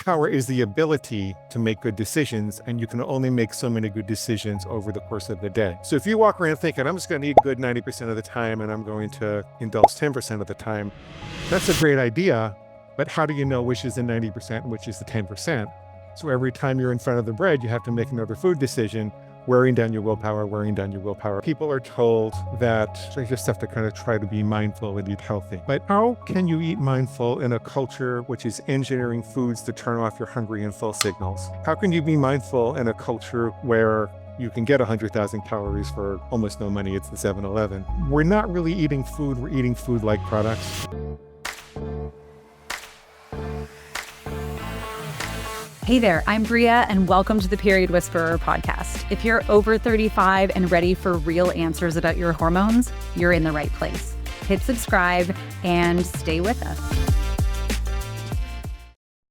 Willpower is the ability to make good decisions, and you can only make so many good decisions over the course of the day. So if you walk around thinking, I'm just going to eat good 90% of the time and I'm going to indulge 10% of the time, that's a great idea, but how do you know which is the 90% and which is the 10%? So every time you're in front of the bread, you have to make another food decision, wearing down your willpower, wearing down your willpower. People are told that they just have to kind of try to be mindful and eat healthy. But how can you eat mindful in a culture which is engineering foods to turn off your hungry and full signals? How can you be mindful in a culture where you can get 100,000 calories for almost no money? It's the 7-Eleven. We're not really eating food, we're eating food-like products. Hey there, I'm Bria, and welcome to the Period Whisperer podcast. If you're over 35 and ready for real answers about your hormones, you're in the right place. Hit subscribe and stay with us.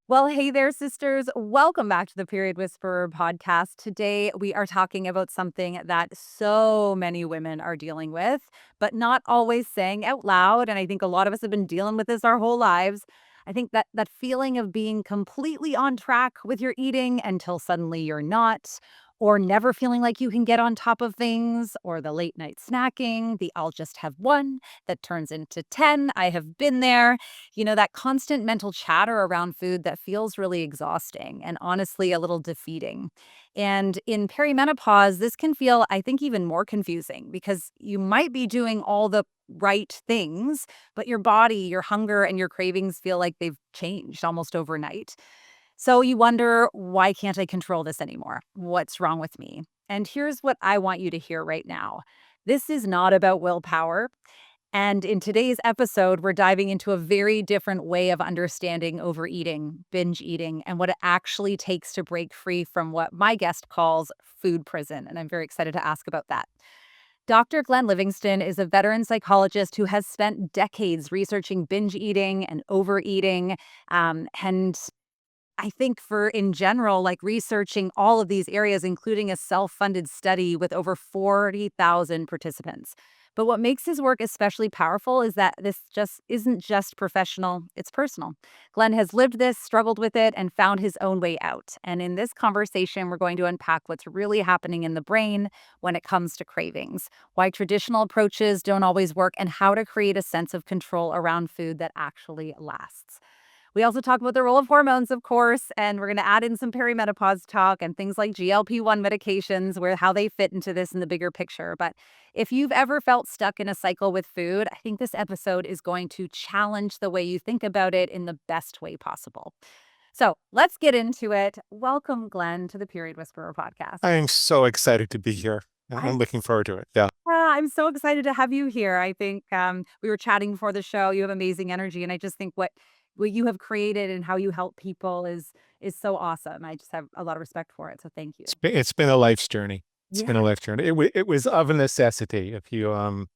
Well, hey there, sisters. Welcome back to the Period Whisperer podcast. Today, we are talking about something that so many women are dealing with, but not always saying out loud. And I think a lot of us have been dealing with this our whole lives. I think that feeling of being completely on track with your eating until suddenly you're not, or never feeling like you can get on top of things, or the late night snacking, the I'll just have one that turns into 10. I have been there. You know, that constant mental chatter around food that feels really exhausting and honestly a little defeating. And in perimenopause, this can feel, I think, even more confusing because you might be doing all the right things, but your body, your hunger, and your cravings feel like they've changed almost overnight. So you wonder, why can't I control this anymore? What's wrong with me? And here's what I want you to hear right now. This is not about willpower. And in today's episode, we're diving into a very different way of understanding overeating, binge eating, and what it actually takes to break free from what my guest calls food prison. And I'm very excited to ask about that. Dr. Glenn Livingston is a veteran psychologist who has spent decades researching binge eating and overeating. And I think in general, like researching all of these areas, including a self-funded study with over 40,000 participants. But what makes his work especially powerful is that this just isn't just professional, it's personal. Glenn has lived this, struggled with it, and found his own way out. And in this conversation, we're going to unpack what's really happening in the brain when it comes to cravings, why traditional approaches don't always work, and how to create a sense of control around food that actually lasts. We also talk about the role of hormones, of course, and we're going to add in some perimenopause talk and things like GLP-1 medications, how they fit into this in the bigger picture. But if you've ever felt stuck in a cycle with food, I think this episode is going to challenge the way you think about it in the best way possible. So let's get into it. Welcome, Glenn, to the Period Whisperer podcast. I am so excited to be here. I'm looking forward to it. Yeah. I'm so excited to have you here. I think we were chatting before the show. You have amazing energy, and I just think what you have created and how you help people is so awesome. I just have a lot of respect for it. So thank you. It's been a life's journey. It's Yeah. been a life journey. It was of a necessity. If you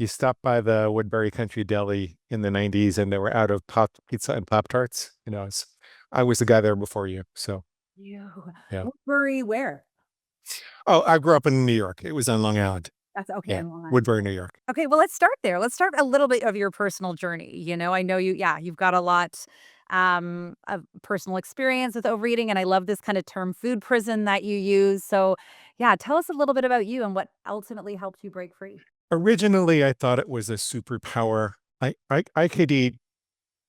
stop by the Woodbury Country Deli in the 90s and they were out of pop pizza and Pop-Tarts, I was the guy there before you. So You. yeah. Woodbury, where? Oh, I grew up in New York. It was on Long Island. That's okay. Yeah. In Long Island. Woodbury, New York. Okay, well, let's start there. Let's start a little bit of your personal journey. I know you've got a lot of personal experience with overeating, and I love this kind of term food prison that you use. So yeah, tell us a little bit about you and what ultimately helped you break free. Originally, I thought it was a superpower. I could eat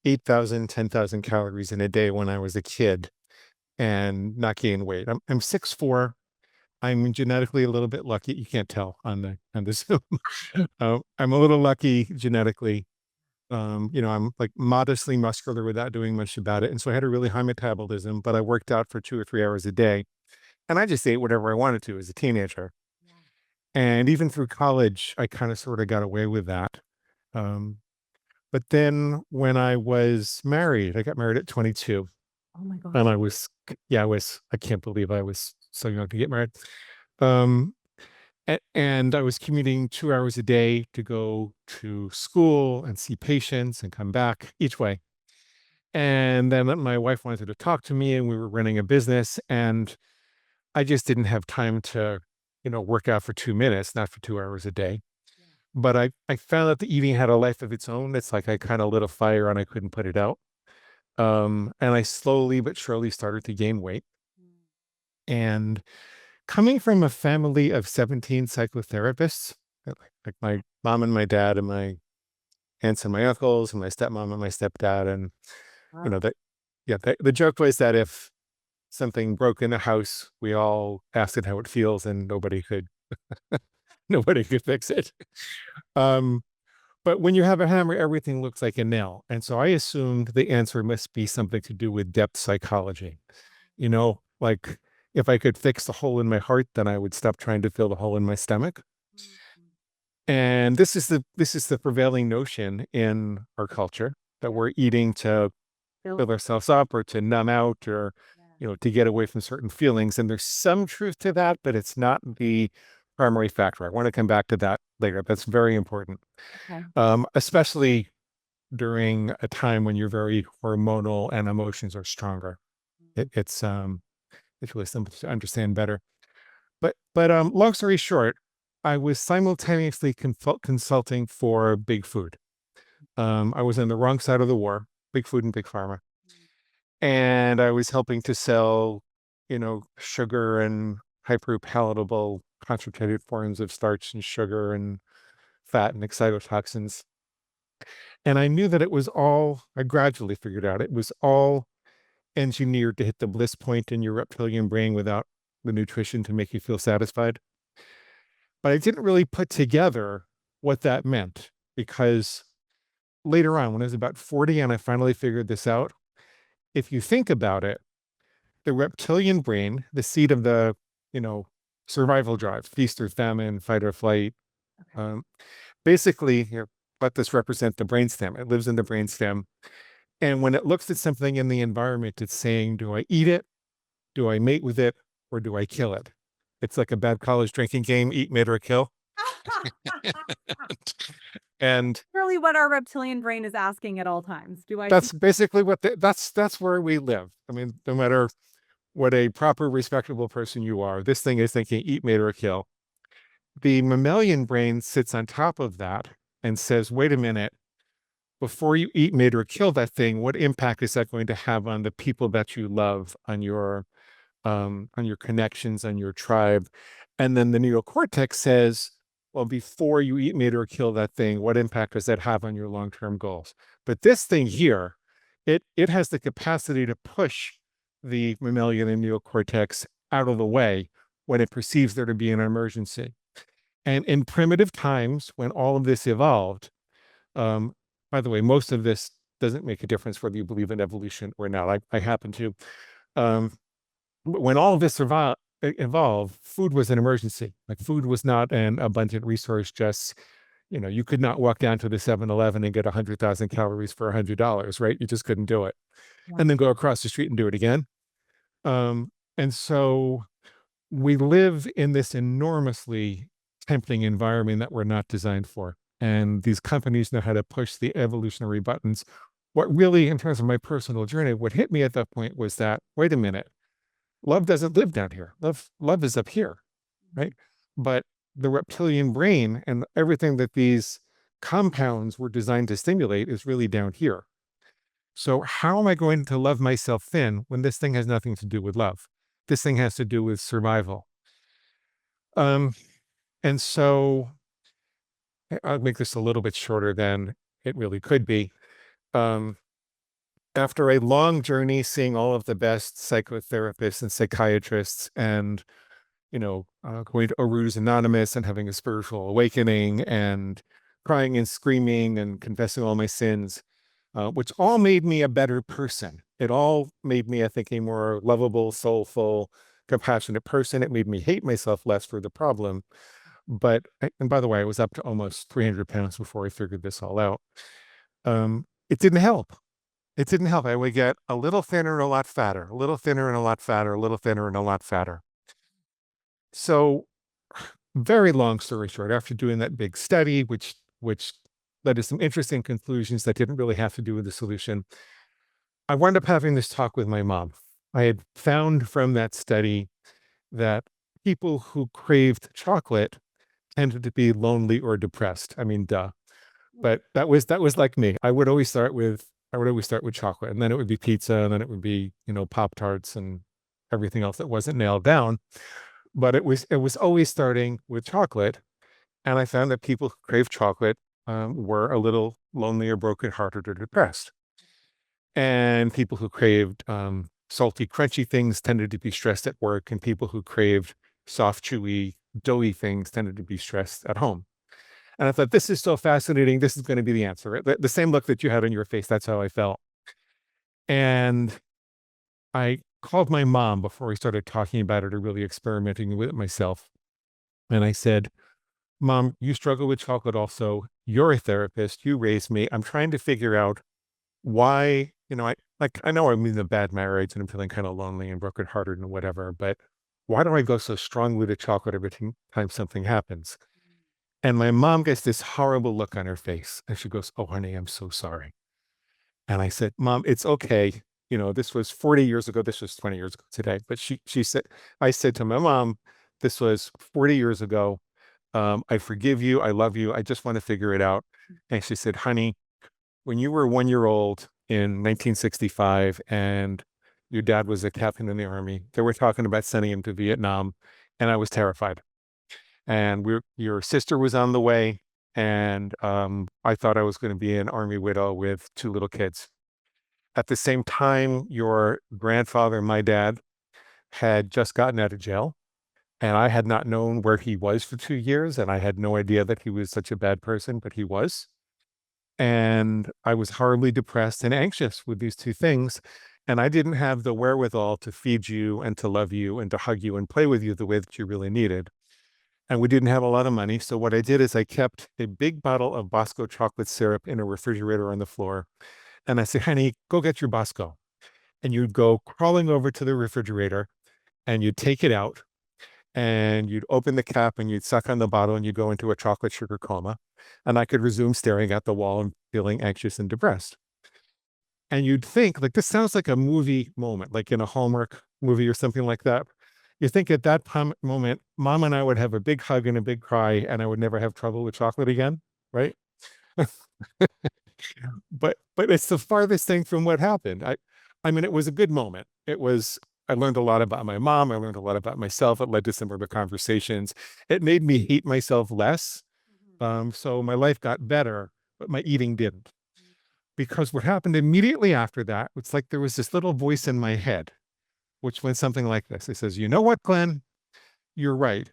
8,000, 10,000 calories in a day when I was a kid and not gain weight. I'm 6'4". I'm genetically a little bit lucky. You can't tell on the Zoom. I'm a little lucky genetically. I'm like modestly muscular without doing much about it. And so I had a really high metabolism, but I worked out for 2 or 3 hours a day. And I just ate whatever I wanted to as a teenager. Yeah. And even through college, I kind of sort of got away with that. But then when I was married, I got married at 22. Oh my gosh. And I can't believe I was so young to get married. And I was commuting 2 hours a day to go to school and see patients and come back each way. And then my wife wanted to talk to me and we were running a business and I just didn't have time to, work out for 2 minutes, not for 2 hours a day. Yeah. But I found that the eating had a life of its own. It's like I kind of lit a fire and I couldn't put it out. And I slowly but surely started to gain weight. And coming from a family of 17 psychotherapists, like my mom and my dad and my aunts and my uncles and my stepmom and my stepdad, and Wow. that, yeah, the joke was that if something broke in the house, we all asked it how it feels, and nobody could fix it. Um, but when you have a hammer, everything looks like a nail, and so I assumed the answer must be something to do with depth psychology. Like if I could fix the hole in my heart, then I would stop trying to fill the hole in my stomach. And this is the prevailing notion in our culture, that we're eating to Feel- fill ourselves up or to numb out, or to get away from certain feelings. And there's some truth to that, but it's not the primary factor. I want to come back to that later. That's very important, Okay. especially during a time when you're very hormonal and emotions are stronger. It's really simple to understand better. But long story short, I was simultaneously consulting for Big Food. I was on the wrong side of the war, Big Food and Big Pharma, and I was helping to sell, sugar and hyper palatable concentrated forms of starch and sugar and fat and excitotoxins. And I knew that it was all, I gradually figured out it was all engineered to hit the bliss point in your reptilian brain without the nutrition to make you feel satisfied. But I didn't really put together what that meant, because later on, when I was about 40 and I finally figured this out, if you think about it, the reptilian brain, the seat of the, you know, survival drive, feast or famine, fight or flight, Okay. um, basically, let this represent the brainstem. It lives in the brainstem. And when it looks at something in the environment, it's saying, do I eat it? Do I mate with it? Or do I kill it? It's like a bad college drinking game, eat, mate, or kill. And Really what our reptilian brain is asking at all times. Do I that's basically that's where we live. I mean, no matter what a proper, respectable person you are, this thing is thinking eat, mate, or kill. The mammalian brain sits on top of that and says, wait a minute, before you eat, mate, or kill that thing, what impact is that going to have on the people that you love, on your connections, on your tribe? And then the neocortex says, well, before you eat, mate, or kill that thing, what impact does that have on your long-term goals? But this thing here, it has the capacity to push the mammalian and neocortex out of the way when it perceives there to be an emergency. And in primitive times, when all of this evolved, um, by the way, most of this doesn't make a difference whether you believe in evolution or not. I happen to. Um, but when all of this evolved, food was an emergency. Like food was not an abundant resource. Just, you could not walk down to the 7-Eleven and get 100,000 calories for $100, right? You just couldn't do it. Yeah. And then go across the street and do it again. And so we live in this enormously tempting environment that we're not designed for. And these companies know how to push the evolutionary buttons. What really, in terms of my personal journey, what hit me at that point was that, wait a minute, love doesn't live down here. Love is up here, right? But the reptilian brain and everything that these compounds were designed to stimulate is really down here. So how am I going to love myself thin when this thing has nothing to do with love? This thing has to do with survival. Um, and so I'll make this a little bit shorter than it really could be. Um, After a long journey, seeing all of the best psychotherapists and psychiatrists, and going to Oru's Anonymous and having a spiritual awakening and crying and screaming and confessing all my sins, which all made me a better person. It all made me, I think, a more lovable, soulful, compassionate person. It made me hate myself less for the problem. And by the way, I was up to almost 300 pounds before I figured this all out. It didn't help. It didn't help. I would get a little thinner and a lot fatter, a little thinner and a lot fatter, a little thinner and a lot fatter. So, very long story short, after doing that big study, which led to some interesting conclusions that didn't really have to do with the solution, I wound up having this talk with my mom. I had found from that study that people who craved chocolate tended to be lonely or depressed. I mean, duh. But that was like me. I would always start with I would always start with chocolate, and then it would be pizza, and then it would be, Pop-Tarts and everything else that wasn't nailed down. But it was always starting with chocolate. And I found that people who crave chocolate were a little lonely or brokenhearted or depressed. And people who craved salty, crunchy things tended to be stressed at work, and people who craved soft, chewy, doughy things tended to be stressed at home. And I thought, this is so fascinating. This is going to be the answer. Right? The same look that you had on your face, that's how I felt. And I called my mom before we started talking about it or really experimenting with it myself. And I said, Mom, you struggle with chocolate also. You're a therapist. You raised me. I'm trying to figure out why, I know I'm in a bad marriage and I'm feeling kind of lonely and brokenhearted and whatever, but why do I go so strongly to chocolate every time something happens? And my mom gets this horrible look on her face and she goes, "Oh, honey, I'm so sorry." And I said, "Mom, it's okay. This was 40 years ago. This was 20 years ago today." But she said, I said to my mom, "This was 40 years ago. I forgive you. I love you. I just want to figure it out." And she said, "Honey, when you were 1 year old in 1965 and your dad was a captain in the army, they were talking about sending him to Vietnam, and I was terrified. And your sister was on the way, and I thought I was going to be an army widow with two little kids. At the same time, your grandfather, my dad, had just gotten out of jail, and I had not known where he was for 2 years, and I had no idea that he was such a bad person, but he was. And I was horribly depressed and anxious with these two things. And I didn't have the wherewithal to feed you and to love you and to hug you and play with you the way that you really needed. And we didn't have a lot of money. So what I did is I kept a big bottle of Bosco chocolate syrup in a refrigerator on the floor. And I said, honey, go get your Bosco. And you'd go crawling over to the refrigerator and you'd take it out and you'd open the cap and you'd suck on the bottle and you'd go into a chocolate sugar coma. And I could resume staring at the wall and feeling anxious and depressed. And you'd think, like, this sounds like a movie moment, like in a Hallmark movie or something like that. You think at that moment, mom and I would have a big hug and a big cry, and I would never have trouble with chocolate again, right? But it's the farthest thing from what happened. I mean, it was a good moment. I learned a lot about my mom. I learned a lot about myself. It led to some other conversations. It made me hate myself less. So my life got better, but my eating didn't. Because what happened immediately after that, it's like there was this little voice in my head, which went something like this. It says, you know what, Glenn? You're right.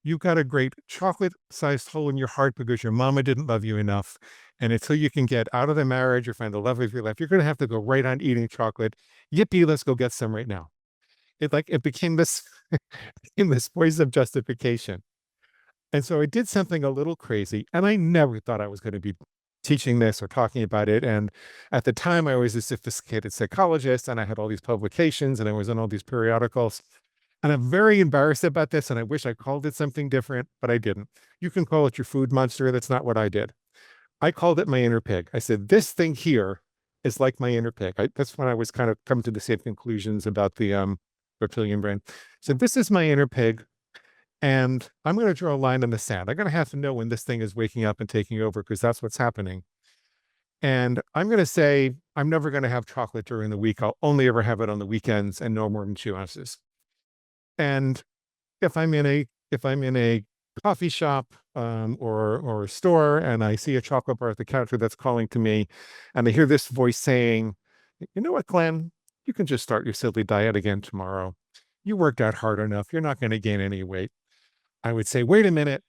You've got a great chocolate-sized hole in your heart because your mama didn't love you enough. And until you can get out of the marriage or find the love of your life, you're going to have to go right on eating chocolate. Yippee, let's go get some right now. It became this, in this voice of justification. And so I did something a little crazy, and I never thought I was going to be teaching this or talking about it. And at the time, I was a sophisticated psychologist, and I had all these publications, and I was in all these periodicals. And I'm very embarrassed about this, and I wish I called it something different, but I didn't. You can call it your food monster. That's not what I did. I called it my inner pig. I said, this thing here is like my inner pig. That's when I was kind of coming to the same conclusions about the reptilian brain. So this is my inner pig. And I'm going to draw a line in the sand. I'm going to have to know when this thing is waking up and taking over because that's what's happening. And I'm going to say, I'm never going to have chocolate during the week. I'll only ever have it on the weekends and no more than 2 ounces. And if I'm in a coffee shop or a store and I see a chocolate bar at the counter that's calling to me and I hear this voice saying, you know what, Glenn, you can just start your silly diet again tomorrow. You worked out hard enough. You're not going to gain any weight. I would say, wait a minute,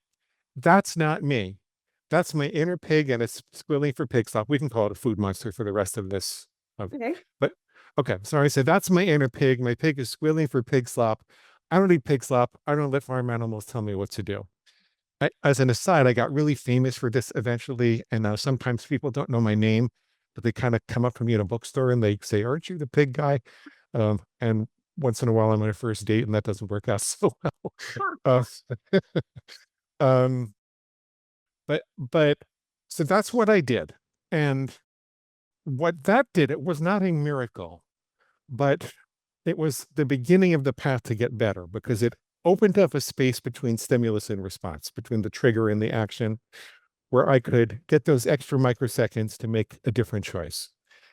that's not me. That's my inner pig and it's squealing for pig slop. We can call it a food monster for the rest of this. Okay. But okay, sorry. So that's my inner pig. My pig is squealing for pig slop. I don't eat pig slop. I don't let farm animals tell me what to do. As an aside, I got really famous for this eventually. And now sometimes people don't know my name, but they kind of come up to me in a bookstore and they say, aren't you the pig guy? And once in a while I'm on a first date and that doesn't work out so well. Uh, um, but so that's what I did. And what that did, it was not a miracle, but it was the beginning of the path to get better because it opened up a space between stimulus and response, between the trigger and the action, where I could get those extra microseconds to make a different choice.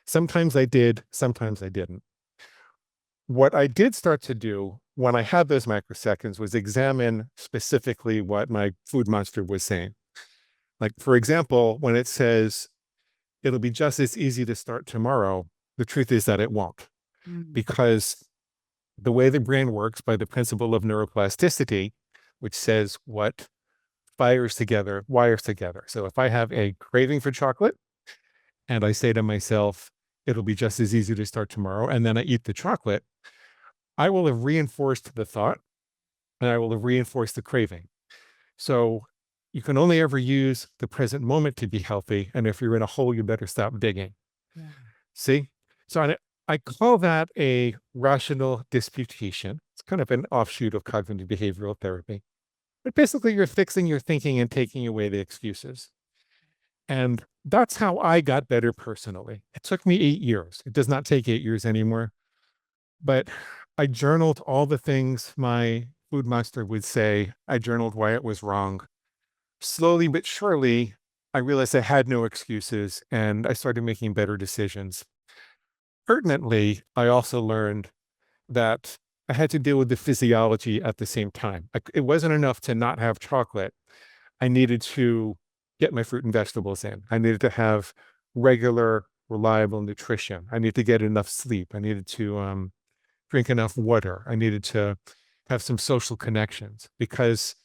Sometimes I did, sometimes I didn't. What I did start to do when I had those microseconds was examine specifically what my food monster was saying. Like, for example, when it says it'll be just as easy to start tomorrow, the truth is that it won't, Mm. because the way the brain works by the principle of neuroplasticity, which says what fires together, wires together. So if I have a craving for chocolate and I say to myself, it'll be just as easy to start tomorrow, and then I eat the chocolate, I will have reinforced the thought and I will have reinforced the craving. So you can only ever use the present moment to be healthy. And if you're in a hole, you better stop digging. Yeah. See? So I call that a rational disputation. It's kind of an offshoot of cognitive behavioral therapy. But basically, you're fixing your thinking and taking away the excuses. And that's how I got better personally. It took me 8 years. It does not take 8 years anymore. But I journaled all the things my food master would say. I journaled why it was wrong. Slowly but surely, I realized I had no excuses and I started making better decisions. Pertinently, I also learned that I had to deal with the physiology at the same time. It wasn't enough to not have chocolate. I needed to get my fruit and vegetables in. I needed to have regular, reliable nutrition. I needed to get enough sleep. I needed to drink enough water. I needed to have some social connections, because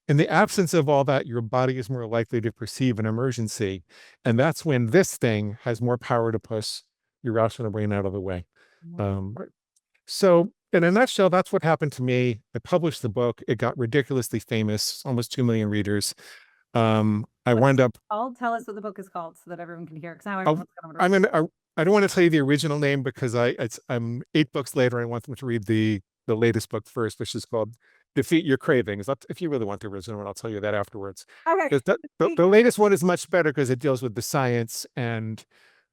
in the absence of all that, your body is more likely to perceive an emergency. And that's when this thing has more power to push your rational brain out of the way. Um, so in a nutshell, that's what happened to me. I published the book. It got ridiculously famous, almost 2 million readers. I What's wound up, it called? Tell us what the book is called so that everyone can hear. Because now I'll- everyone's going to I'm gonna, I don't want to tell you the original name because I'm 8 books later. I want them to read the latest book first, which is called Defeat Your Cravings. If you really want the original one, I'll tell you that afterwards. Okay. Because the latest one is much better because it deals with the science and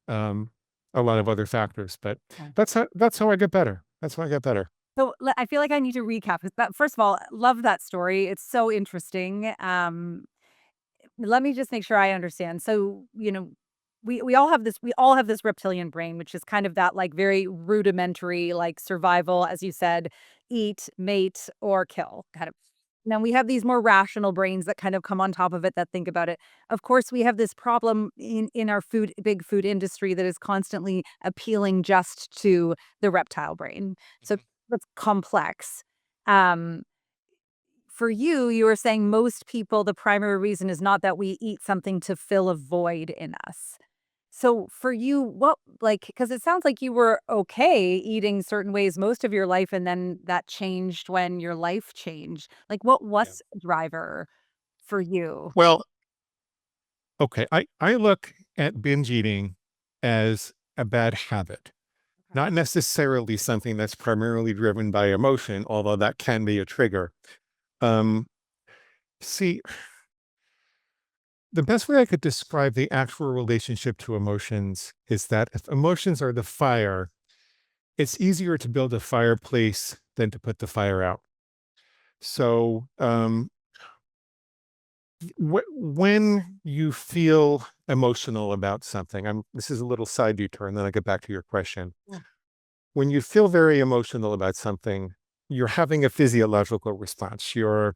um, a lot of other factors. But Okay. that's how I get better. That's how I get better. So I feel like I need to recap. 'Cause first of all, love that story. It's so interesting. Let me just make sure I understand. So, we all have this reptilian brain, which is kind of that like very rudimentary, like survival, as you said, eat, mate, or kill kind of. Now we have these more rational brains that kind of come on top of it that think about it. Of course, we have this problem in our big food industry that is constantly appealing just to the reptile brain. So that's complex. Um, for you, you were saying most people, the primary reason is not that we eat something to fill a void in us. So for you, what, like, because it sounds like you were okay eating certain ways most of your life, and then that changed when your life changed. Like, what Yeah. was a driver for you? Well, okay. I look at binge eating as a bad habit, Okay. not necessarily something that's primarily driven by emotion, although that can be a trigger. Um, See, the best way I could describe the actual relationship to emotions is that if emotions are the fire, it's easier to build a fireplace than to put the fire out. So, when you feel emotional about something, this is a little side detour, and then I get back to your question. Yeah. When you feel very emotional about something, you're having a physiological response. Your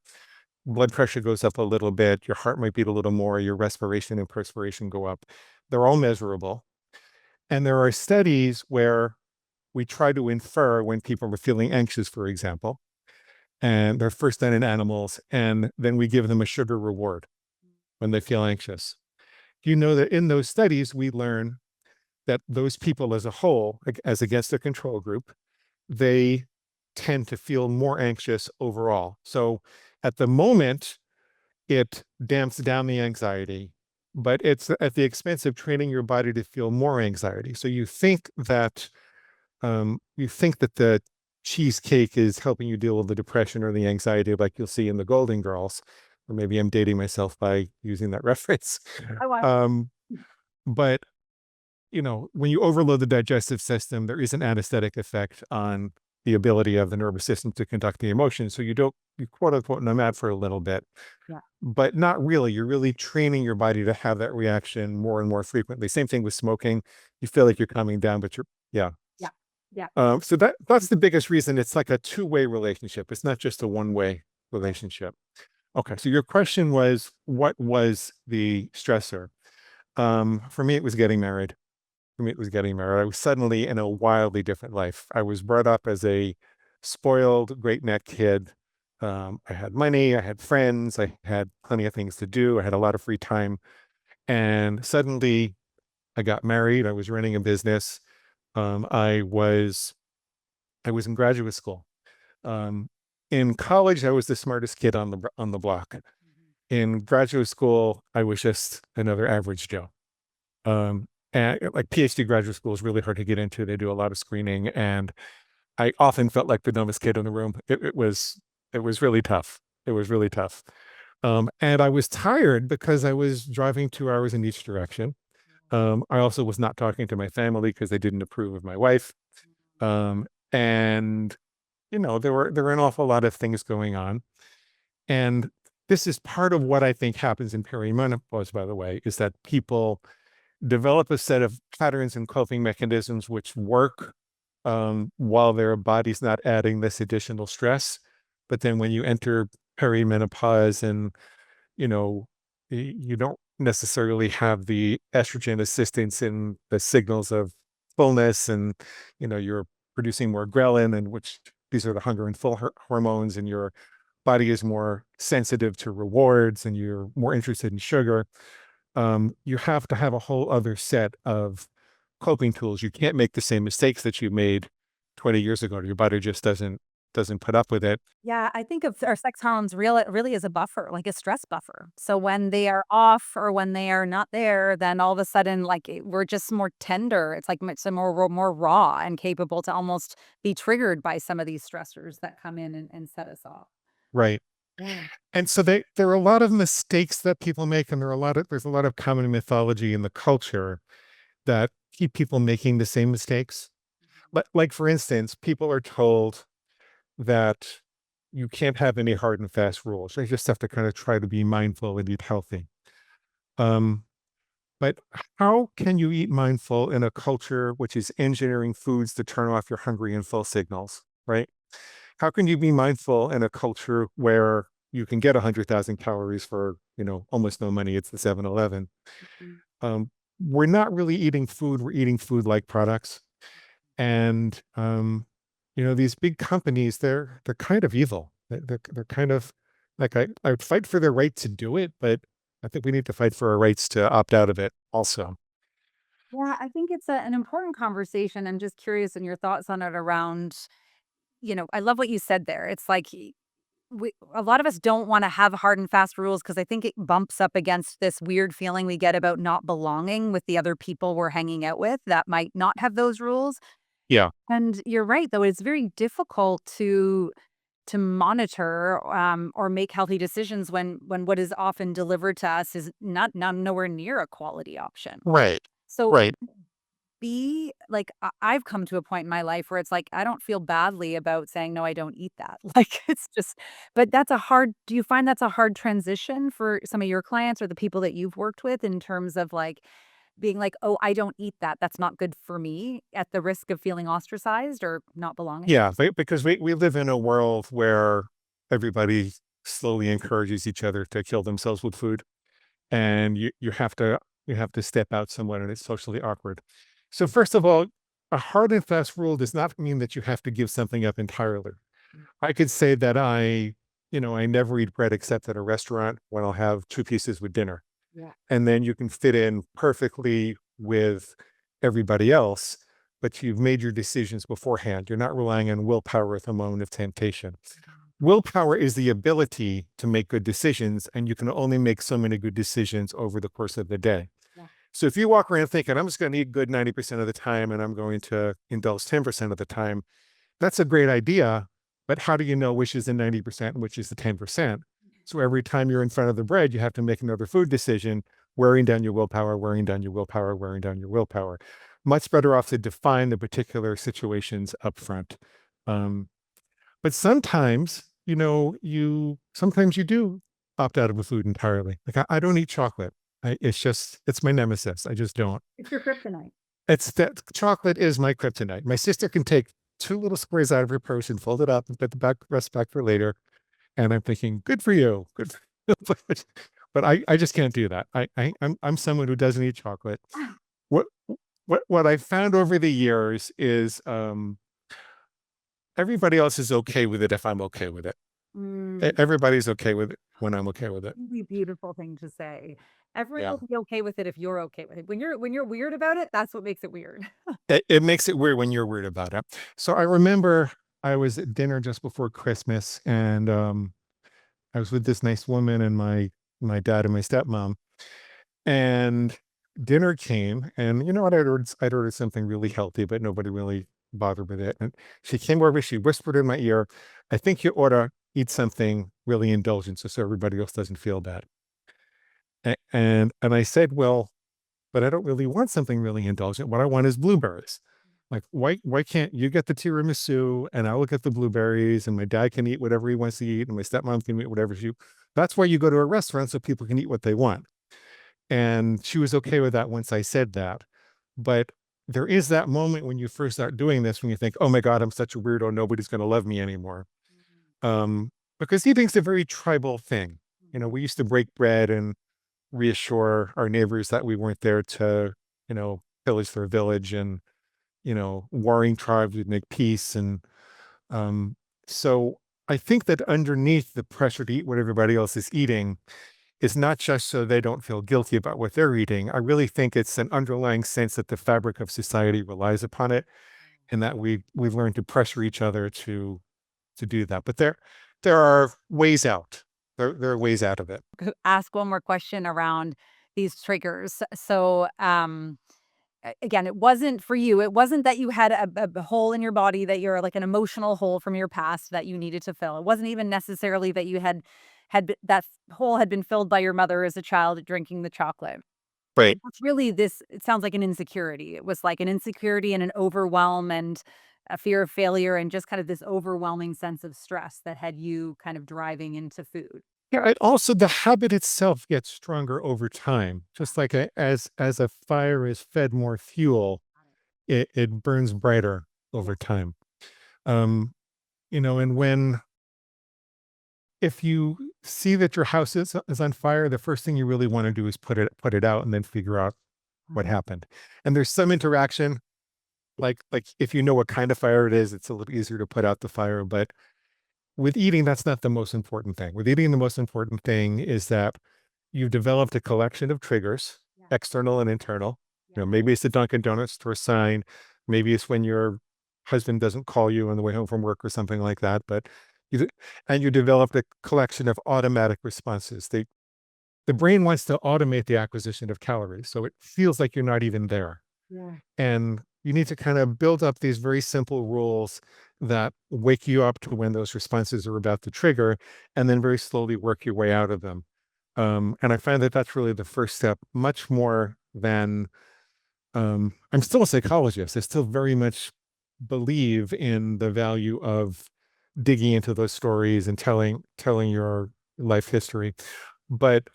blood pressure goes up a little bit, your heart might beat a little more, your respiration and perspiration go up. They're all measurable. And there are studies where we try to infer when people are feeling anxious, for example, and they're first done in animals, and then we give them a sugar reward when they feel anxious. You know that in those studies, we learn that those people as a whole, as against a control group, they tend to feel more anxious overall. So at the moment, it damps down the anxiety, but it's at the expense of training your body to feel more anxiety. So you think that the cheesecake is helping you deal with the depression or the anxiety, like you'll see in the Golden Girls, or maybe I'm dating myself by using that reference. I want. Um, but when you overload the digestive system, there is an anesthetic effect on the ability of the nervous system to conduct the emotions. So you quote unquote numb out for a little bit, Yeah. but not really. You're really training your body to have that reaction more and more frequently. Same thing with smoking. You feel like you're calming down, but yeah. Yeah. Yeah. So that's the biggest reason. It's like a two-way relationship. It's not just a one-way relationship. Okay. So your question was, what was the stressor? For me, it was getting married. For me, it was getting married. I was suddenly in a wildly different life. I was brought up as a spoiled, great neck kid. I had money, I had friends, I had plenty of things to do, I had a lot of free time. And suddenly I got married. I was running a business. Um, I was I was in graduate school. Um, in college, I was the smartest kid on the block. In graduate school, I was just another average Joe. And like PhD graduate school is really hard to get into. They do a lot of screening, and I often felt like the dumbest kid in the room. It was really tough. It was really tough. And I was tired because I was driving 2 hours in each direction. I also was not talking to my family because they didn't approve of my wife. And there were an awful lot of things going on. And this is part of what I think happens in perimenopause, by the way, is that people develop a set of patterns and coping mechanisms which work while their body's not adding this additional stress. But then when you enter perimenopause and, you know, you don't necessarily have the estrogen assistance in the signals of fullness, and, you're producing more ghrelin, and which these are the hunger and full hormones, and your body is more sensitive to rewards and you're more interested in sugar. You have to have a whole other set of coping tools. You can't make the same mistakes that you made 20 years ago. Your body just doesn't put up with it. Yeah, I think of our sex hormones really as a buffer, like a stress buffer. So when they are off or when they are not there, then all of a sudden, like we're just more tender. It's like it's a more raw and capable to almost be triggered by some of these stressors that come in and set us off. Right. Yeah. And so there are a lot of mistakes that people make, and there's a lot of common mythology in the culture that keep people making the same mistakes. Like for instance, people are told that you can't have any hard and fast rules. They just have to kind of try to be mindful and eat healthy. Um, but how can you eat mindful in a culture which is engineering foods to turn off your hungry and full signals, right? How can you be mindful in a culture where you can get 100,000 calories for, almost no money? It's the 7-Eleven. Mhm. Um, we're not really eating food. We're eating food-like products. And, these big companies, they're kind of evil. They're kind of like, I would fight for their right to do it, but I think we need to fight for our rights to opt out of it also. Yeah, I think it's an important conversation. I'm just curious in your thoughts on it around, I love what you said there. It's like a lot of us don't want to have hard and fast rules because I think it bumps up against this weird feeling we get about not belonging with the other people we're hanging out with that might not have those rules. Yeah. And you're right, though, it's very difficult to monitor or make healthy decisions when what is often delivered to us is not nowhere near a quality option. Right. So Right. be like, I've come to a point in my life where it's like, I don't feel badly about saying, "No, I don't eat that." Like, it's just but do you find that's a hard transition for some of your clients or the people that you've worked with in terms of, like, being like, "Oh, I don't eat that. That's not good for me," at the risk of feeling ostracized or not belonging? Yeah, because we live in a world where everybody slowly encourages each other to kill themselves with food, and you have to step out somewhat, and it's socially awkward. So first of all, a hard and fast rule does not mean that you have to give something up entirely. I could say that I never eat bread except at a restaurant when I'll have 2 pieces with dinner. Yeah. And then you can fit in perfectly with everybody else, but you've made your decisions beforehand. You're not relying on willpower at the moment of temptation. Willpower is the ability to make good decisions, and you can only make so many good decisions over the course of the day. Yeah. So if you walk around thinking, I'm just going to eat good 90% of the time and I'm going to indulge 10% of the time, that's a great idea. But how do you know which is the 90% and which is the 10%? So every time you're in front of the bread, you have to make another food decision, wearing down your willpower, wearing down your willpower, wearing down your willpower. Much better off to define the particular situations up front. Um, but sometimes, sometimes you do opt out of a food entirely. Like I don't eat chocolate. It's my nemesis. I just don't. It's your kryptonite. It's that chocolate is my kryptonite. My sister can take two little squares out of her purse and fold it up and put the rest back for later. And I'm thinking, good for you. Good for you. But I just can't do that. I'm someone who doesn't eat chocolate. What what I found over the years is everybody else is okay with it if I'm okay with it. Everybody's okay with it when I'm okay with it. Really beautiful thing to say. Everyone Yeah. will be okay with it if you're okay with it. When you're weird about it, that's what makes it weird. It makes it weird when you're weird about it. So I remember I was at dinner just before Christmas, and I was with this nice woman and my dad and my stepmom, and dinner came, and you know what? I'd ordered something really healthy, but nobody really bothered with it. And she came over, she whispered in my ear, "I think you ought to eat something really indulgent so everybody else doesn't feel bad." And I said, "Well, but I don't really want something really indulgent. What I want is blueberries. Like, why can't you get the tiramisu and I'll get the blueberries and my dad can eat whatever he wants to eat and my stepmom can eat whatever she." That's why you go to a restaurant so people can eat what they want. And she was okay with that once I said that. But there is that moment when you first start doing this when you think, "Oh my God, I'm such a weirdo. Nobody's going to love me anymore." Um, because eating's a very tribal thing. We used to break bread and reassure our neighbors that we weren't there to, pillage their village, and, warring tribes would make peace. And um, so I think that underneath the pressure to eat what everybody else is eating is not just so they don't feel guilty about what they're eating. I really think it's an underlying sense that the fabric of society relies upon it, and that we've learned to pressure each other to do that. But there are ways out. There are ways out of it. Ask one more question around these triggers. So, again, it wasn't for you. It wasn't that you had a hole in your body that you're like an emotional hole from your past that you needed to fill. It wasn't even necessarily that you that hole had been filled by your mother as a child drinking the chocolate. Right. It's really this. It sounds like an insecurity. It was like an insecurity and an overwhelm and a fear of failure and just kind of this overwhelming sense of stress that had you kind of driving into food. Yeah, and also the habit itself gets stronger over time. Just like as a fire is fed more fuel, it burns brighter Yeah. over time. Um, and when if you see that your house is on fire, the first thing you really want to do is put it out and then figure out what Mhm. happened. And there's some interaction, like if you know what kind of fire it is, it's a little easier to put out the fire. But with eating, that's not the most important thing. With eating, the most important thing is that you've developed a collection of triggers, Yeah. external and internal. Yeah. Maybe it's the Dunkin' Donuts store sign. Maybe it's when your husband doesn't call you on the way home from work or something like that. But you and you developed a collection of automatic responses. The brain wants to automate the acquisition of calories, so it feels like you're not even there. Yeah. And you need to kind of build up these very simple rules that wake you up to when those responses are about to trigger, and then very slowly work your way out of them. And I find that that's really the first step, much more than I'm still a psychologist. I still very much believe in the value of digging into those stories and telling your life history. But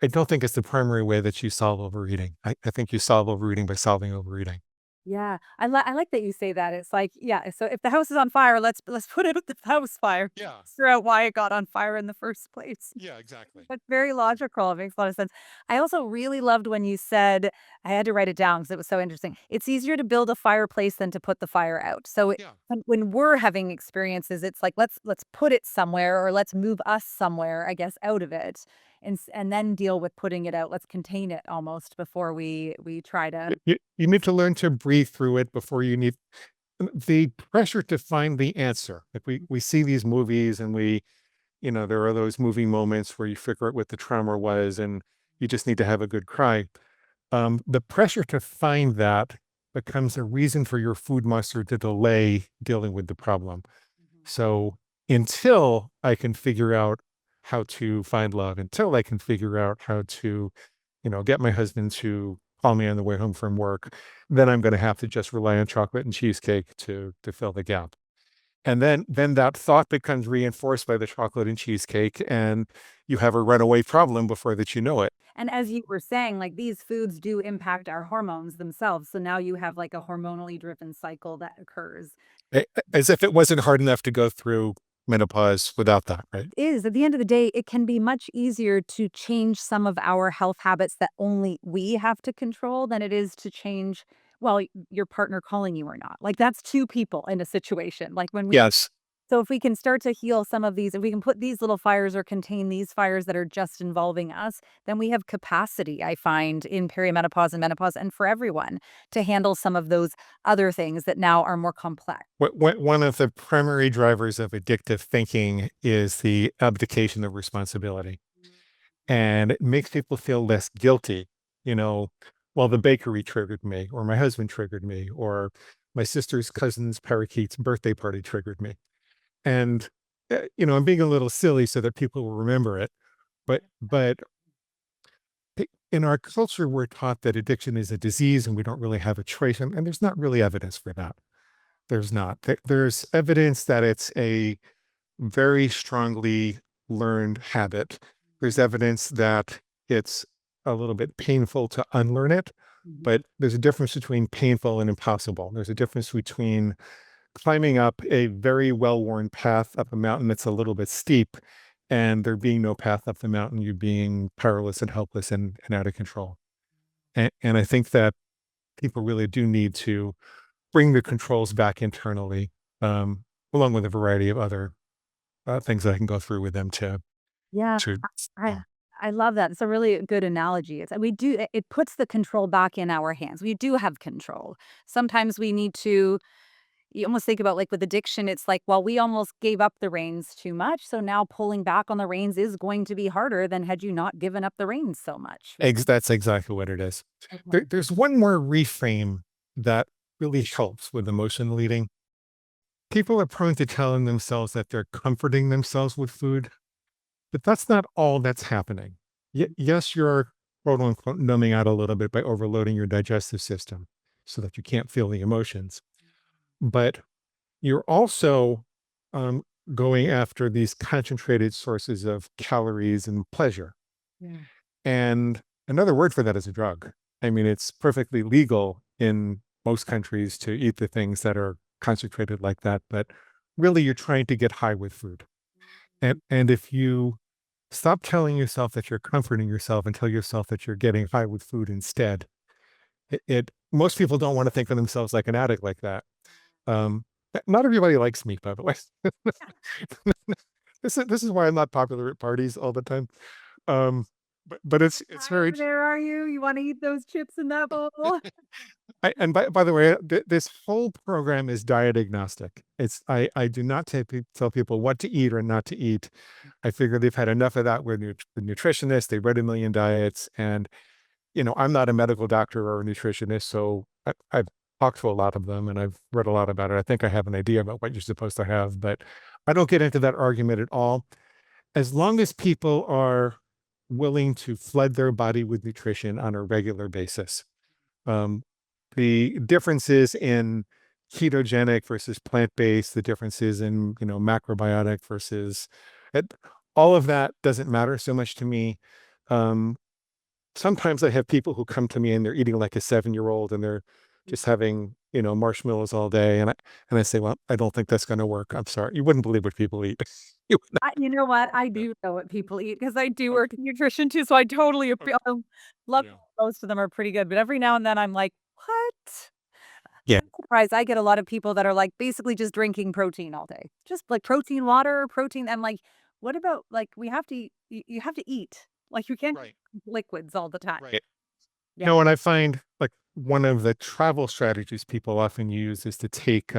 I don't think it's the primary way that you solve overeating. I think you solve overeating by solving overeating. Yeah, I like that you say that. It's like, yeah, so if the house is on fire, let's put out the house fire. Yeah. Figure out why it got on fire in the first place. Yeah, exactly. That's very logical. It makes a lot of sense. I also really loved when you said, I had to write it down because it was so interesting. It's easier to build a fireplace than to put the fire out. So Yeah. when we're having experiences, it's like let's put it somewhere or let's move us somewhere, I guess, out of it, and then deal with putting it out. Let's contain it almost before we try to. You need to learn to breathe through it before you need the pressure to find the answer. Like we see these movies and there are those movie moments where you figure out what the trauma was and you just need to have a good cry. The pressure to find that becomes a reason for your food monster to delay dealing with the problem. Mhm. So until I can figure out how to find love, until I can figure out how to, get my husband to call me on the way home from work, then I'm going to have to just rely on chocolate and cheesecake to fill the gap. And then that thought becomes reinforced by the chocolate and cheesecake, and you have a runaway problem before that you know it. And as you were saying, like these foods do impact our hormones themselves. So now you have like a hormonally driven cycle that occurs. As if it wasn't hard enough to go through menopause without that, right? Is at the end of the day, it can be much easier to change some of our health habits that only we have to control than it is to change, well, your partner calling you or not. Like that's two people in a situation. Like when we Yes. So if we can start to heal some of these, if we can put these little fires or contain these fires that are just involving us, then we have capacity, I find, in perimenopause and menopause and for everyone to handle some of those other things that now are more complex. One of the primary drivers of addictive thinking is the abdication of responsibility. And it makes people feel less guilty. You know, well, the bakery triggered me, or my husband triggered me, or my sister's cousin's parakeet's birthday party triggered me. And, I'm being a little silly so that people will remember it. But in our culture, we're taught that addiction is a disease and we don't really have a choice. And there's not really evidence for that. There's not. There's evidence that it's a very strongly learned habit. There's evidence that it's a little bit painful to unlearn it, Mhm. but there's a difference between painful and impossible. There's a difference between climbing up a very well-worn path up a mountain that's a little bit steep and there being no path up the mountain, you being powerless and helpless and out of control. And I think that people really do need to bring the controls back internally, um, along with a variety of other things that I can go through with them Yeah, to I I love that. It's a really good analogy. It's we do it puts the control back in our hands. We do have control. Sometimes we need to you almost think about like with addiction, it's like, well, we almost gave up the reins too much. So now pulling back on the reins is going to be harder than had you not given up the reins so much. That's exactly what it is. Okay. There's one more reframe that really helps with emotional eating. People are prone to telling themselves that they're comforting themselves with food, but that's not all that's happening. Yes, you're quote unquote numbing out a little bit by overloading your digestive system so that you can't feel the emotions. But you're also um, going after these concentrated sources of calories and pleasure. Yeah. And another word for that is a drug. I mean, it's perfectly legal in most countries to eat the things that are concentrated like that, but really you're trying to get high with food. And if you stop telling yourself that you're comforting yourself and tell yourself that you're getting high with food instead, it most people don't want to think of themselves like an addict like that. Um, Not everybody likes me, by the way. This is why I'm not popular at parties all the time. Um, but it's Hi, very there are you. You want to eat those chips in that bowl? and by the way, this whole program is diet agnostic. I do not tell people what to eat or not to eat. I figure they've had enough of that with the nutritionist. They read a million diets, and I'm not a medical doctor or a nutritionist, so I've talked to a lot of them and I've read a lot about it. I think I have an idea about what you're supposed to have, but I don't get into that argument at all. As long as people are willing to flood their body with nutrition on a regular basis. Um, the differences in ketogenic versus plant-based, the differences in, macrobiotic versus it, all of that doesn't matter so much to me. Um, Sometimes I have people who come to me and they're eating like a 7-year-old and they're just having, marshmallows all day. And I say, well, I don't think that's going to work. I'm sorry. You wouldn't believe what people eat. You would You know what? I not. do know what people eat because I do work in nutrition too. So I totally love Yeah. most of them are pretty good. But every now and then I'm like, what? Yeah. I'm surprised. I get a lot of people that are like basically just drinking protein all day. Just like protein water, protein. I'm like, what about like we have to you have to eat. Like you can't Right. liquids all the time. Right. Yeah. And I find like one of the travel strategies people often use is to take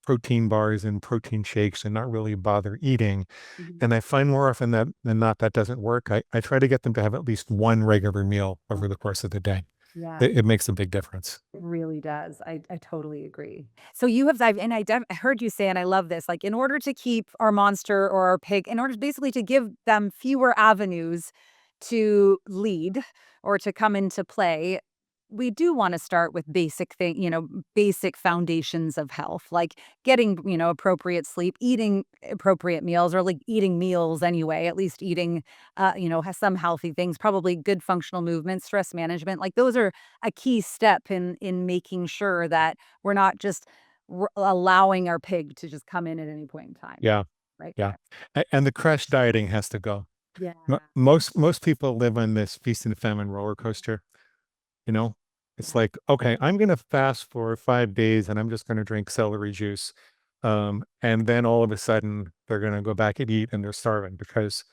protein bars and protein shakes and not really bother eating. Mhm. And I find more often than not that doesn't work. I try to get them to have at least one regular meal over the course of the day. Yeah. It makes a big difference. It really does. I totally agree. So you have I've and I heard you say, and I love this, like in order to keep our monster or our pig, in order basically to give them fewer avenues to lead or to come into play, we do want to start with basic foundations of health, like getting, appropriate sleep, eating appropriate meals, or like eating meals anyway, at least eating, has some healthy things, probably good functional movement, stress management. Like those are a key step in making sure that we're not just allowing our pig to just come in at any point in time. Yeah. Right. Yeah. And the crash dieting has to go. Yeah. Most people live on this feast and famine roller coaster. You know, it's Yeah. like, okay, I'm going to fast for 5 days and I'm just going to drink celery juice. And then all of a sudden they're going to go back and eat and they're starving, because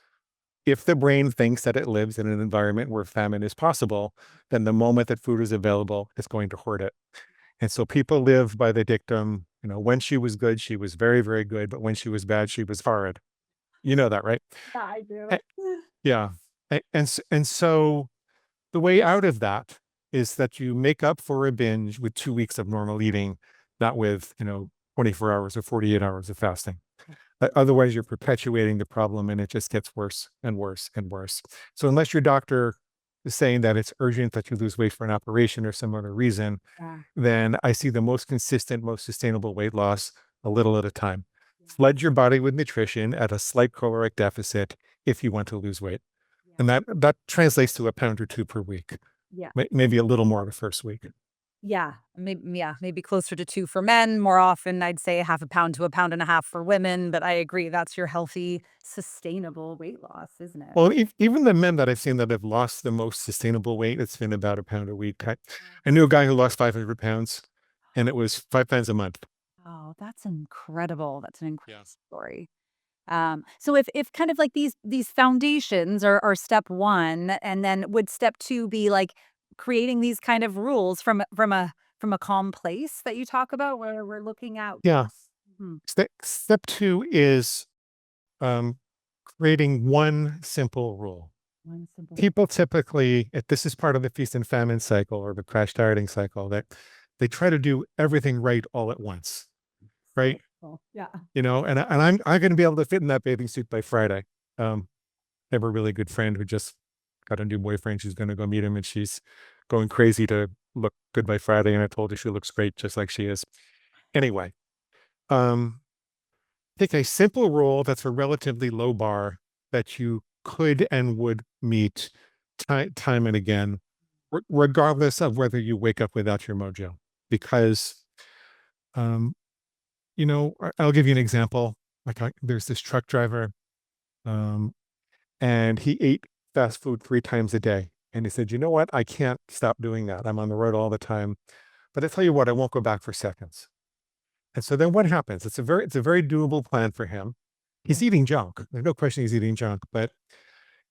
if the brain thinks that it lives in an environment where famine is possible, then the moment that food is available, it's going to hoard it. And so people live by the dictum, when she was good, she was very, very good. But when she was bad, she was horrid. You know that, right? Yeah, I do. Eh, Yeah. And so the way out of that is that you make up for a binge with 2 weeks of normal eating, not with, 24 hours or 48 hours of fasting. Otherwise, you're perpetuating the problem and it just gets worse and worse and worse. So unless your doctor is saying that it's urgent that you lose weight for an operation or some other reason, Yeah. then I see the most consistent, most sustainable weight loss a little at a time. Yeah. Flood your body with nutrition at a slight caloric deficit if you want to lose weight. And Yeah. that translates to a pound or two per week, Yeah. maybe a little more the first week. Maybe closer to 2 for men. More often, I'd say half a pound to a pound and a half for women, but I agree, that's your healthy, sustainable weight loss, isn't it? Well, even the men that I've seen that have lost the most sustainable weight, it's been about a pound a week. I knew a guy who lost 500 pounds, and it was 5 pounds a month. Oh, that's incredible. That's an incredible Yeah. story. So if kind of like these foundations are step one, and then would step two be like creating these kind of rules from a calm place that you talk about, where we're looking at. Yeah. Mhm. Step two is um, creating one simple rule. One simple. People typically, if this is part of the feast and famine cycle or the crash dieting cycle, that they try to do everything right all at once, right? Yeah. And I'm going to be able to fit in that bathing suit by Friday. I have a really good friend who just got a new boyfriend. She's going to go meet him, and she's going crazy to look good by Friday. And I told her she looks great, just like she is. Anyway, um, take a simple rule that's a relatively low bar that you could and would meet time and again, regardless of whether you wake up without your mojo. Because, um, I'll give you an example. Like there's this truck driver, um, and he ate fast food 3 times a day. And he said, you know what? I can't stop doing that. I'm on the road all the time. But I tell you what, I won't go back for seconds. And so then what happens? It's a very doable plan for him. He's eating junk. There's no question he's eating junk, but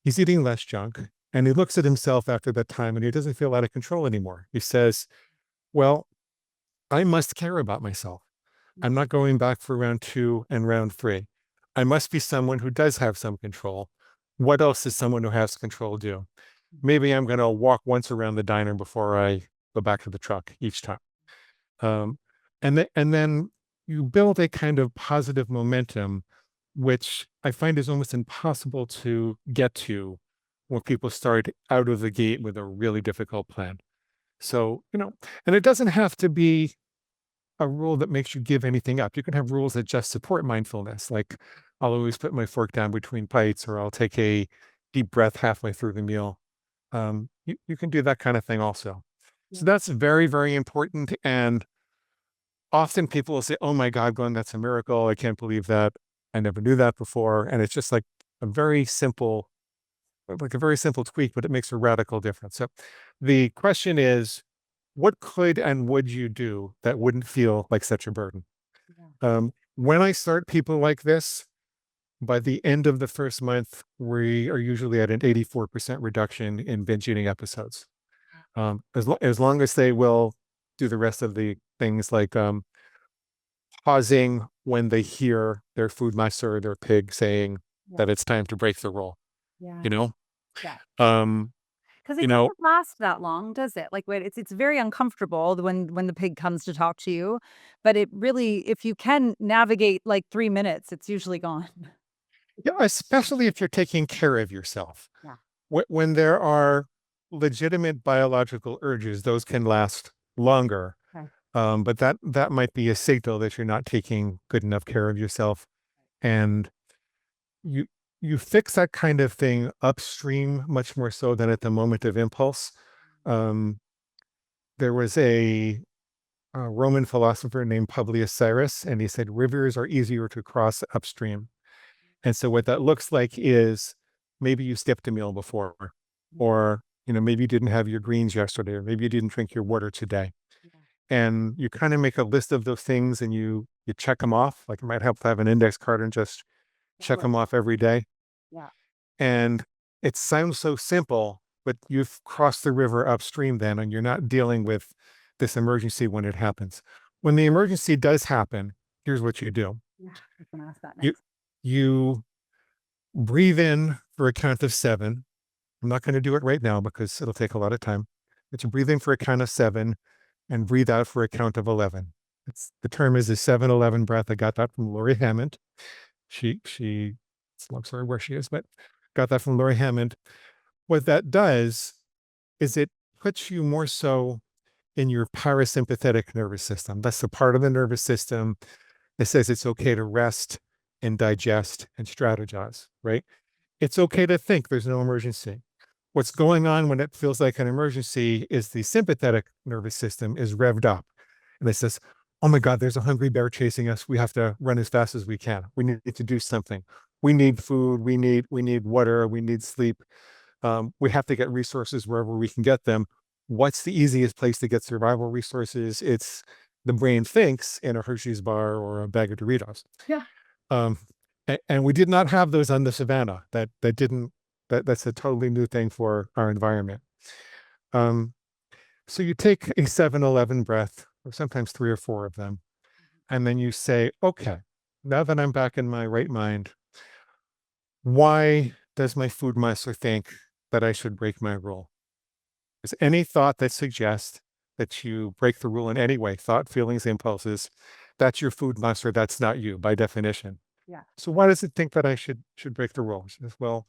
he's eating less junk. And he looks at himself after that time and he doesn't feel out of control anymore. He says, well, I must care about myself. I'm not going back for round 2 and round 3. I must be someone who does have some control. What else does someone who has control do? Maybe I'm going to walk once around the diner before I go back to the truck each time. Um, and then you build a kind of positive momentum, which I find is almost impossible to get to when people start out of the gate with a really difficult plan. So, and it doesn't have to be a rule that makes you give anything up. You can have rules that just support mindfulness, like I'll always put my fork down between bites, or I'll take a deep breath halfway through the meal. You can do that kind of thing also. So that's very, very important. And often people will say, oh my God, Glenn, that's a miracle. I can't believe that. I never knew that before. And it's just a very simple, like a very simple tweak, but it makes a radical difference. So the question is, what could and would you do that wouldn't feel like such a burden? When I start people like this, by the end of the first month, we are usually at an 84% reduction in binge eating episodes. As long as they will do the rest of the things, like pausing when they hear their food master or their pig saying that it's time to break the rule, Yeah. you know? Yeah. Um, Because you it know, doesn't last that long, does it? Like, it's very uncomfortable when the pig comes to talk to you, but it really, if you can navigate like 3 minutes, it's usually gone. yeah, especially if you're taking care of yourself. Yeah. When there are legitimate biological urges, those can last longer. Okay. But that might be a signal that you're not taking good enough care of yourself. And you you fix that kind of thing upstream much more so than at the moment of impulse. Um, there was a Roman philosopher named Publius Cyrus, and he said rivers are easier to cross upstream. And so what that looks like is maybe you skipped a meal before, or maybe you didn't have your greens yesterday, or maybe you didn't drink your water today. And you kind of make a list of those things and you check them off. Like it might help to have an index card and just check them off every day. Yeah. And it sounds so simple, but you've crossed the river upstream then, and you're not dealing with this emergency when it happens. When the emergency does happen, here's what you do. Yeah. I was going to ask that You next. you breathe in for a count of 7. I'm not going to do it right now because it'll take a lot of time. But you breathe in for a count of 7 and breathe out for a count of 11. The term is a 7-11 breath. I got that from Lori Hammond. It's a long story where she is, but got that from Lori Hammond. What that does is it puts you more so in your parasympathetic nervous system. That's the part of the nervous system that says it's okay to rest and digest and strategize, right? It's okay to think there's no emergency. What's going on when it feels like an emergency is the sympathetic nervous system is revved up. And it says, oh my God, there's a hungry bear chasing us. We have to run as fast as we can. We need to do something. We need food. We need water. We need sleep. We have to get resources wherever we can get them. What's the easiest place to get survival resources? It's the brain thinks in a Hershey's bar or a bag of Doritos. Yeah. And we did not have those on the savannah. That's a totally new thing for our environment. So you take a 7-11 breath, or sometimes 3 or 4 of them, and then you say, okay, now that I'm back in my right mind, why does my food master think that I should break my rule? Is any thought that suggests that you break the rule in any way, thought, feelings, impulses, that's your food master, that's not you by definition. Yeah. So why does it think that I should break the rule? She says, well,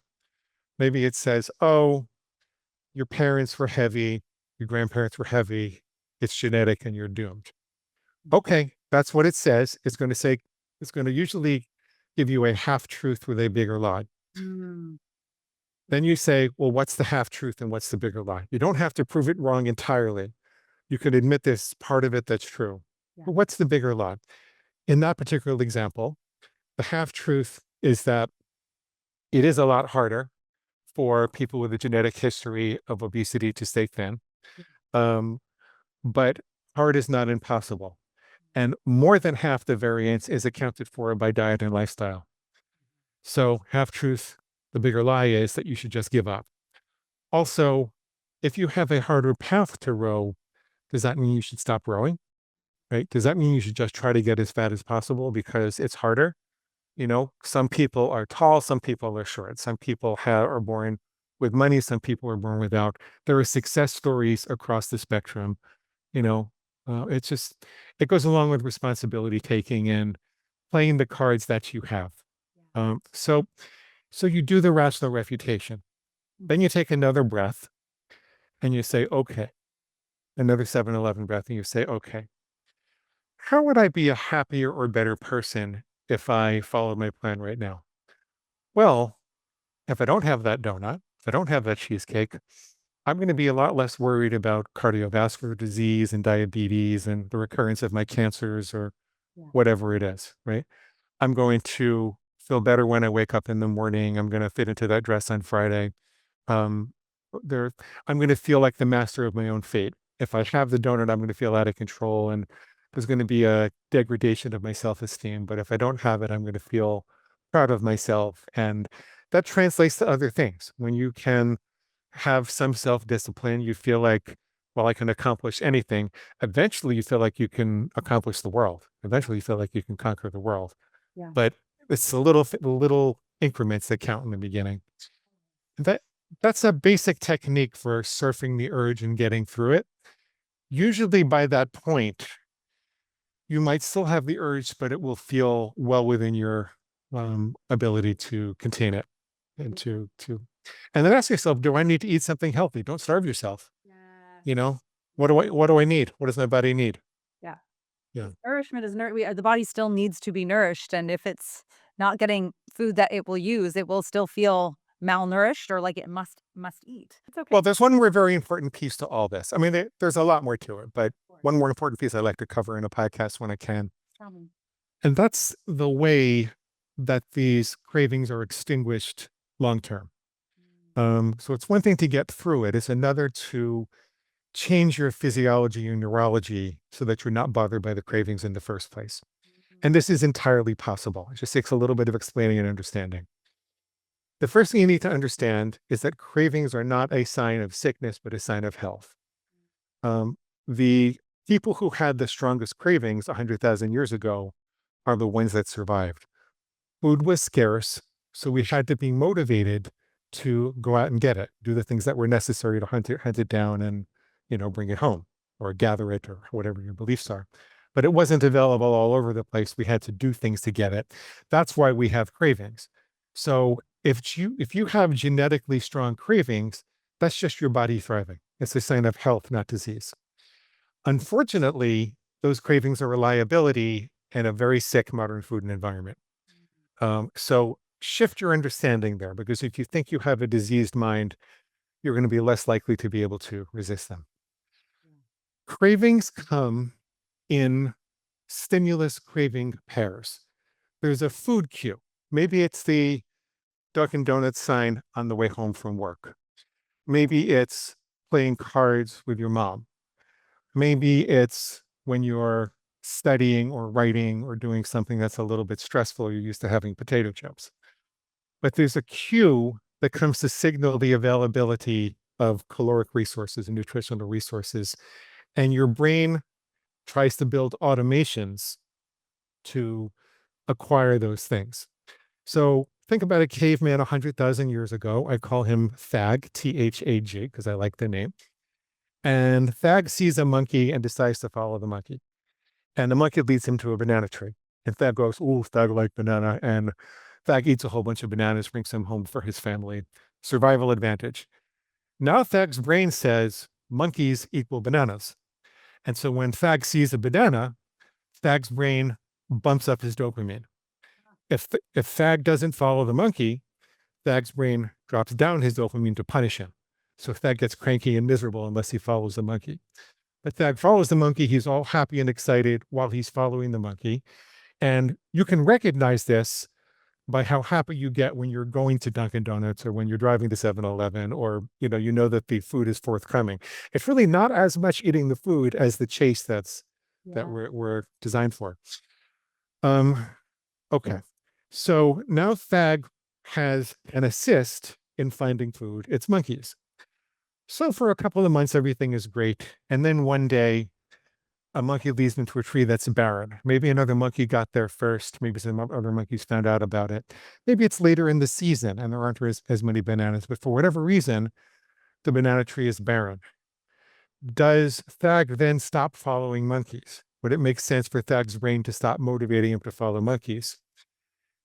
maybe it says, oh, your parents were heavy, your grandparents were heavy, it's genetic and you're doomed. Okay, that's what it says. It's going to usually give you a half truth with a bigger lie. Mm. Then you say, well, what's the half truth and what's the bigger lie? You don't have to prove it wrong entirely. You can admit this part of it that's true. Yeah. But what's the bigger lie? In that particular example, the half truth is that it is a lot harder for people with a genetic history of obesity to stay thin. But hard is not impossible. And more than half the variance is accounted for by diet and lifestyle. So half truth, the bigger lie is that you should just give up. Also, if you have a harder path to row, does that mean you should stop rowing? Right? Does that mean you should just try to get as fat as possible because it's harder? Some people are tall, some people are short, some people are born with money, some people are born without. There are success stories across the spectrum. It goes along with responsibility taking and playing the cards that you have. So you do the rational refutation. Then you take another breath and you say, okay, another 7-11 breath, and you say, okay, how would I be a happier or better person if I followed my plan right now? Well, if I don't have that donut, if I don't have that cheesecake, I'm going to be a lot less worried about cardiovascular disease and diabetes and the recurrence of my cancers or whatever it is, right? I'm going to feel better when I wake up in the morning. I'm going to fit into that dress on Friday. Um, I'm going to feel like the master of my own fate. If I have the donut, I'm going to feel out of control and there's going to be a degradation of my self-esteem. But if I don't have it, I'm going to feel proud of myself. And that translates to other things. When you can have some self-discipline, you feel like, well, I can accomplish anything. Eventually, you feel like you can accomplish the world. Eventually, you feel like you can conquer the world. Yeah. But it's the little increments that count in the beginning. That's a basic technique for surfing the urge and getting through it. Usually by that point, you might still have the urge, but it will feel well within your ability to contain it and to And then ask yourself, do I need to eat something healthy? Don't starve yourself. Yeah. You know, what do I need? What does my body need? Yeah. Yeah. Nourishment is the body still needs to be nourished, and if it's not getting food that it will use, it will still feel malnourished or like it must eat. It's okay. Well, there's one more very important piece to all this. I mean, there's a lot more to it, but one more important piece I like to cover in a podcast when I can. Tell me. And that's the way that these cravings are extinguished long term. So it's one thing to get through it. It's another to change your physiology and neurology so that you're not bothered by the cravings in the first place. And this is entirely possible. It just takes a little bit of explaining and understanding. The first thing you need to understand is that cravings are not a sign of sickness, but a sign of health. The people who had the strongest cravings 100,000 years ago are the ones that survived. Food was scarce, so we had to be motivated to go out and get it, do the things that were necessary to hunt it down and, bring it home or gather it or whatever your beliefs are. But it wasn't available all over the place. We had to do things to get it. That's why we have cravings. So if you have genetically strong cravings, that's just your body thriving. It's a sign of health, not disease. Unfortunately, those cravings are a liability in a very sick modern food and environment. So shift your understanding there, because if you think you have a diseased mind, you're going to be less likely to be able to resist them. Cravings come in stimulus craving pairs. There's a food cue. Maybe it's the Dunkin' Donuts sign on the way home from work. Maybe it's playing cards with your mom. Maybe it's when you're studying or writing or doing something that's a little bit stressful. You're used to having potato chips. But there's a cue that comes to signal the availability of caloric resources and nutritional resources. And your brain tries to build automations to acquire those things. So think about a caveman 100,000 years ago. I call him Thag, Thag, because I like the name. And Thag sees a monkey and decides to follow the monkey. And the monkey leads him to a banana tree. And Thag goes, "Ooh, Thag like banana." And Thag eats a whole bunch of bananas, brings them home for his family. Survival advantage. Now Thag's brain says monkeys equal bananas. And so when Thag sees a banana, Thag's brain bumps up his dopamine. If Thag doesn't follow the monkey, Thag's brain drops down his dopamine to punish him. So Thag gets cranky and miserable unless he follows the monkey. But Thag follows the monkey. He's all happy and excited while he's following the monkey. And you can recognize this by how happy you get when you're going to Dunkin' Donuts or when you're driving to 7-Eleven, or you know that the food is forthcoming. It's really not as much eating the food as the chase that we're designed for. Okay. So now Thag has an assist in finding food. It's monkeys. So for a couple of months, everything is great. And then one day, a monkey leads them to a tree that's barren. Maybe another monkey got there first. Maybe some other monkeys found out about it. Maybe it's later in the season and there aren't as many bananas, but for whatever reason, the banana tree is barren. Does Thag then stop following monkeys? Would it make sense for Thag's brain to stop motivating him to follow monkeys?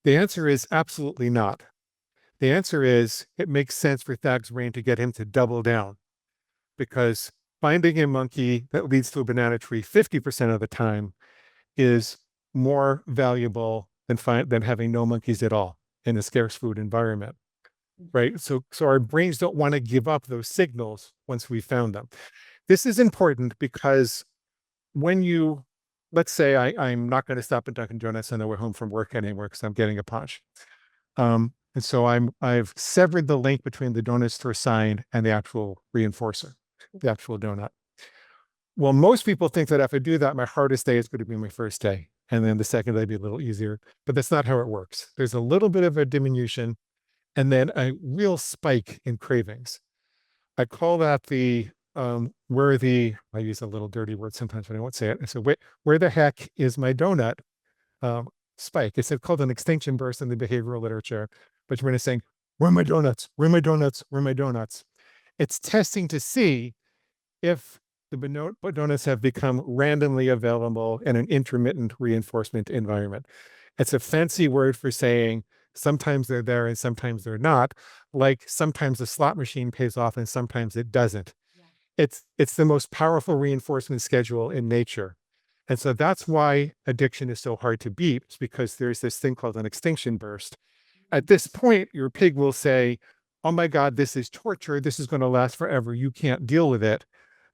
The answer is absolutely not. The answer is it makes sense for Thag's brain to get him to double down, because finding a monkey that leads to a banana tree 50% of the time is more valuable than having no monkeys at all in a scarce food environment, right? So our brains don't want to give up those signals once we found them. This is important because when let's say I'm not going to stop at Dunkin' Donuts on the way home from work anymore because I'm getting a punch. And so I've severed the link between the donut store sign and the actual reinforcer, the actual donut. Well, most people think that if I do that, my hardest day is going to be my first day. And then the second day be a little easier, but that's not how it works. There's a little bit of a diminution and then a real spike in cravings. I call that I use a little dirty word sometimes, but I won't say it. So where the heck is my donut? Spike. It's called an extinction burst in the behavioral literature, but you're saying, where are my donuts? Where are my donuts? Where are my donuts? It's testing to see if the donuts have become randomly available in an intermittent reinforcement environment. It's a fancy word for saying Sometimes they're there and sometimes they're not. Like sometimes the slot machine pays off and sometimes it doesn't. It's the most powerful reinforcement schedule in nature. And so that's why addiction is so hard to beat, is because there's this thing called an extinction burst. At this point, your pig will say, "Oh my God, this is torture. This is going to last forever. You can't deal with it."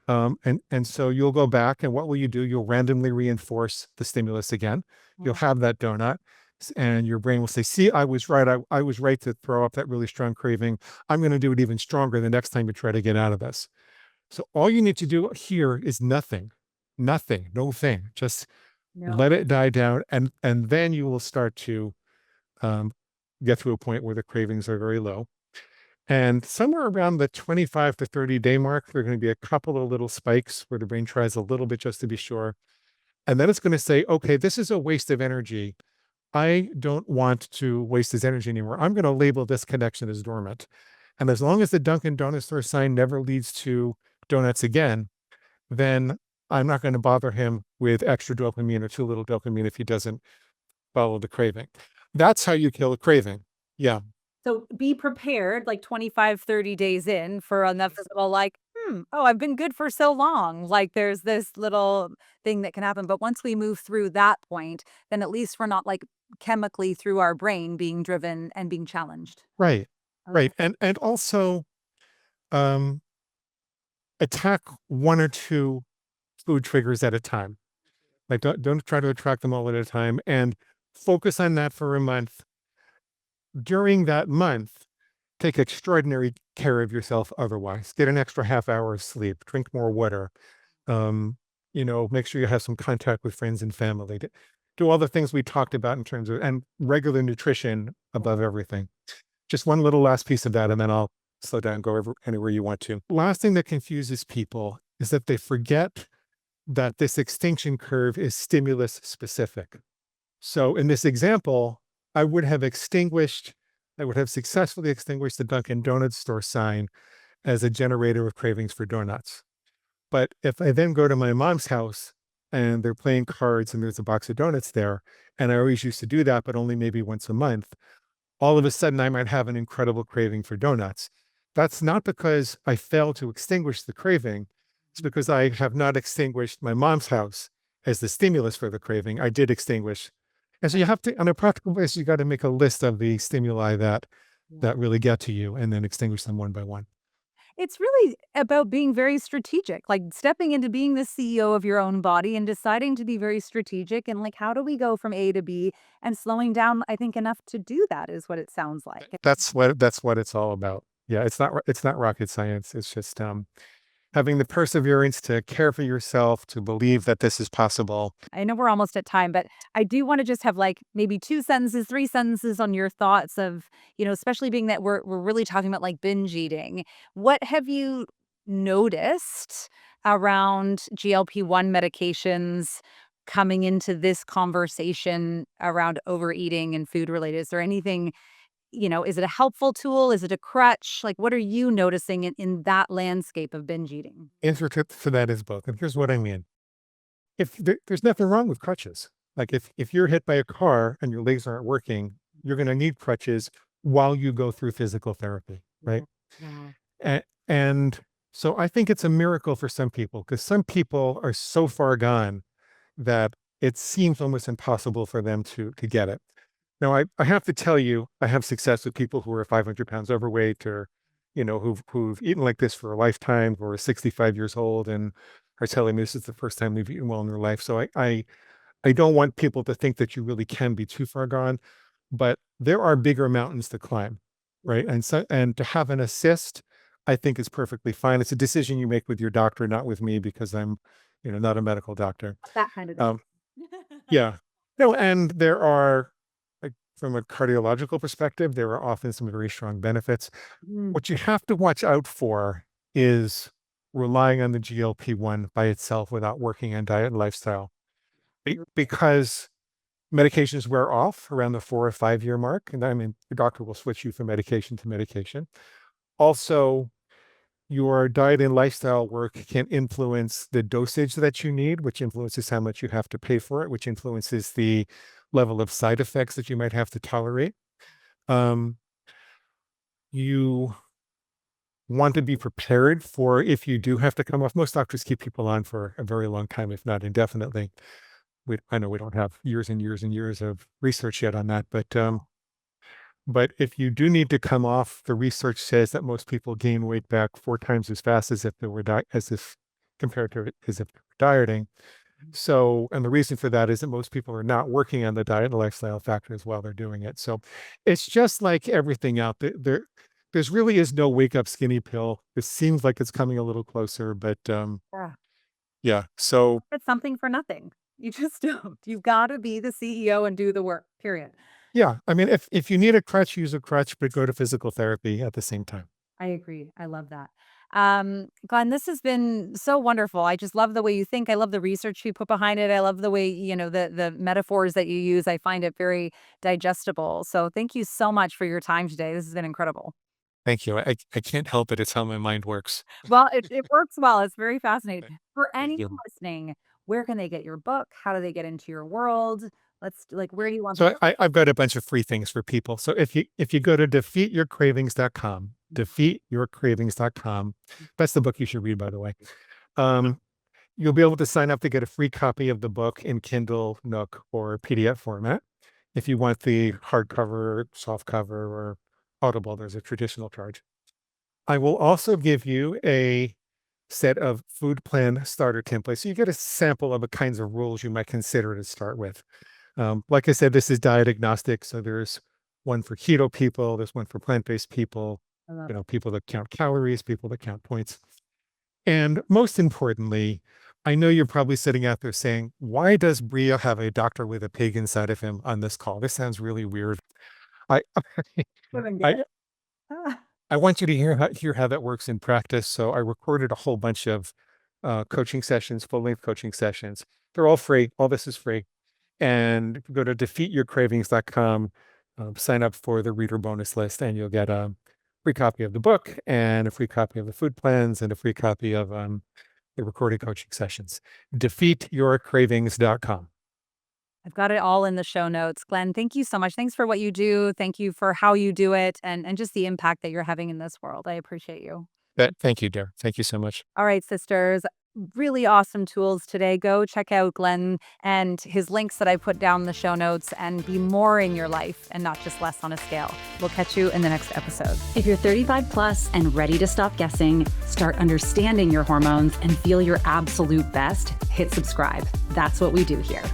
And so you'll go back, and what will you do? You'll randomly reinforce the stimulus again. You'll have that donut, and your brain will say, "See, I was right. I was right to throw up that really strong craving. I'm going to do it even stronger the next time you try to get out of this." So all you need to do here is nothing, nothing, no thing. Just No. let it die down, and then you will start to um, get to a point where the cravings are very low. And somewhere around the 25 to 30-day mark, there are going to be a couple of little spikes where the brain tries a little bit just to be sure. And then it's going to say, okay, this is a waste of energy. I don't want to waste this energy anymore. I'm going to label this connection as dormant. And as long as the Dunkin' Donuts store sign never leads to donuts again, then I'm not going to bother him with extra dopamine or too little dopamine if he doesn't follow the craving. That's how you kill a craving. Yeah. So be prepared like 25, 30 days in for inevitable like, oh, I've been good for so long. Like there's this little thing that can happen. But once we move through that point, then at least we're not like chemically through our brain being driven and being challenged. Right. Okay. Right. And also um, attack one or two food triggers at a time. Like don't try to attract them all at a time and focus on that for a month. During that month, take extraordinary care of yourself otherwise. Get an extra half hour of sleep, drink more water. Um, make sure you have some contact with friends and family. Do all the things we talked about in terms of and regular nutrition above everything. Just one little last piece of that, and then I'll slow down, anywhere you want to. Last thing that confuses people is that they forget that this extinction curve is stimulus specific. So in this example, I would have successfully extinguished the Dunkin' Donuts store sign as a generator of cravings for donuts. But if I then go to my mom's house and they're playing cards and there's a box of donuts there, and I always used to do that, but only maybe once a month, all of a sudden I might have an incredible craving for donuts. That's not because I failed to extinguish the craving. It's because I have not extinguished my mom's house as the stimulus for the craving. I did extinguish. And so you have to, on a practical basis, you got to make a list of the stimuli that really get to you and then extinguish them one by one. It's really about being very strategic, like stepping into being the CEO of your own body and deciding to be very strategic and like, how do we go from A to B and slowing down, I think, enough to do that is what it sounds like. That's what it's all about. Yeah, it's not rocket science. It's just having the perseverance to care for yourself, to believe that this is possible. I know we're almost at time, but I do want to just have like maybe 2 sentences, 3 sentences on your thoughts of, especially being that we're really talking about like binge eating. What have you noticed around GLP-1 medications coming into this conversation around overeating and food related? Is there anything, is it a helpful tool? Is it a crutch? Like, what are you noticing in that landscape of binge eating? Answer to that is both. And here's what I mean. There's nothing wrong with crutches. Like if you're hit by a car and your legs aren't working, you're going to need crutches while you go through physical therapy, right? Yeah. And so I think it's a miracle for some people because some people are so far gone that it seems almost impossible for them to get it. Now, I have to tell you, I have success with people who are 500 pounds overweight or, who've eaten like this for a lifetime, who are 65 years old and are telling me this is the first time they've eaten well in their life. So I don't want people to think that you really can be too far gone, but there are bigger mountains to climb, right? And to have an assist, I think is perfectly fine. It's a decision you make with your doctor, not with me, because I'm, not a medical doctor. That kind of Um, yeah. No, and there are, like, from a cardiological perspective, there are often some very strong benefits. Mm. What you have to watch out for is relying on the GLP-1 by itself without working on diet and lifestyle. Because medications wear off around the 4 or 5 year mark. And I mean, the doctor will switch you from medication to medication. Also, your diet and lifestyle work can influence the dosage that you need, which influences how much you have to pay for it, which influences the level of side effects that you might have to tolerate. Um, you want to be prepared for if you do have to come off. Most doctors keep people on for a very long time, if not indefinitely. I know we don't have years and years and years of research yet on that, but if you do need to come off, the research says that most people gain weight back 4 times as fast as if they were as if compared to as if they were dieting. So, and the reason for that is that most people are not working on the diet and lifestyle factors while they're doing it. So, it's just like everything out there. There's really is no wake up skinny pill. It seems like it's coming a little closer, but Yeah. yeah. So, It's something for nothing. You just don't. You've got to be the CEO and do the work, period. yeah. I mean, if you need a crutch, use a crutch, but go to physical therapy at the same time. I agree. I love that. Glenn, this has been so wonderful. I just love the way you think. I love the research you put behind it. I love the way, the metaphors that you use. I find it very digestible. So thank you so much for your time today. This has been incredible. Thank you. I can't help it. It's how my mind works. Well, it works well. It's very fascinating. For Thank anyone you. listening, where can they get your book? How do they get into your world? Where do you want them? So I've got a bunch of free things for people. So if you go to defeatyourcravings.com, defeatyourcravings.com, that's the book you should read, by the way. You'll be able to sign up to get a free copy of the book in Kindle, Nook, or PDF format. If you want the hardcover, softcover, or Audible, there's a traditional charge. I will also give you a set of food plan starter templates. So you get a sample of the kinds of rules you might consider to start with. Like I said, this is diet agnostic. So there's one for keto people, there's one for plant-based people, I love it. people that count calories, people that count points. And most importantly, I know you're probably sitting out there saying, why does Bria have a doctor with a pig inside of him on this call? This sounds really weird. I Doing I good. Ah, I want you to hear how that works in practice. So I recorded a whole bunch of coaching sessions, full-length coaching sessions. They're all free. All this is free. And if you go to defeatyourcravings.com, sign up for the reader bonus list, and you'll get a free copy of the book and a free copy of the food plans and a free copy of the recorded coaching sessions. Defeatyourcravings.com. I've got it all in the show notes. Glenn, thank you so much. Thanks for what you do. Thank you for how you do it and just the impact that you're having in this world. I appreciate you. Thank you, dear. Thank you so much. All right, sisters. Really awesome tools today. Go check out Glenn and his links that I put down in the show notes and be more in your life and not just less on a scale. We'll catch you in the next episode. If you're 35 plus and ready to stop guessing, start understanding your hormones, and feel your absolute best, hit subscribe. That's what we do here.